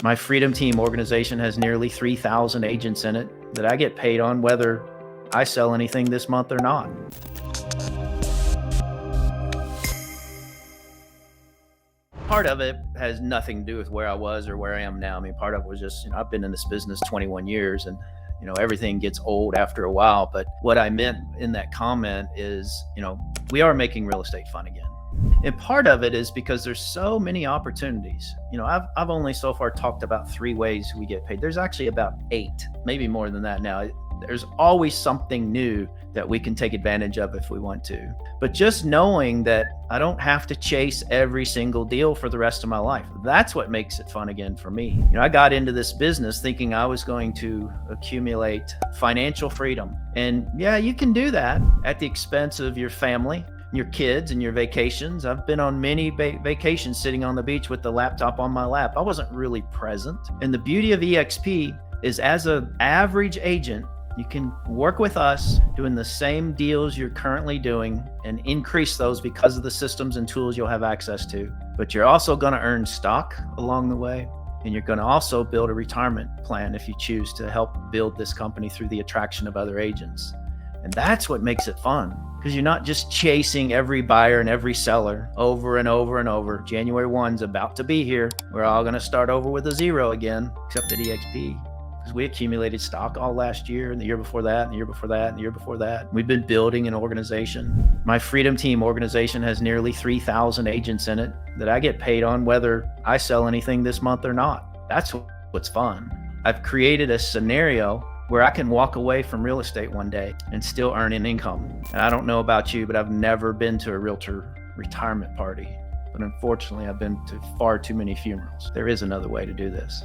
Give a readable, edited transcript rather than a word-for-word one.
My Freedom Team organization has nearly 3,000 agents in it that I get paid on whether I sell anything this month or not. Part of it has nothing to do with where I was or where I am now. I mean, part of it was just, I've been in this business 21 years and, everything gets old after a while. But what I meant in that comment is, we are making real estate fun again. And part of it is because there's so many opportunities. I've only so far talked about 3 ways we get paid. There's actually about 8, maybe more than that now. There's always something new that we can take advantage of if we want to. But just knowing that I don't have to chase every single deal for the rest of my life, that's what makes it fun again for me. I got into this business thinking I was going to accumulate financial freedom. And yeah, you can do that at the expense of your family, your kids, and your vacations. I've been on many vacations sitting on the beach with the laptop on my lap. I wasn't really present. And the beauty of EXP is, as an average agent, you can work with us doing the same deals you're currently doing and increase those because of the systems and tools you'll have access to. But you're also going to earn stock along the way. And you're going to also build a retirement plan if you choose to help build this company through the attraction of other agents. And that's what makes it fun, because you're not just chasing every buyer and every seller over and over and over. January 1's about to be here. We're all going to start over with a 0 again, except at EXP. Because we accumulated stock all last year and the year before that and the year before that and the year before that. We've been building an organization. My Freedom Team organization has nearly 3,000 agents in it that I get paid on whether I sell anything this month or not. That's what's fun. I've created a scenario where I can walk away from real estate one day and still earn an income. And I don't know about you, but I've never been to a realtor retirement party. But unfortunately, I've been to far too many funerals. There is another way to do this.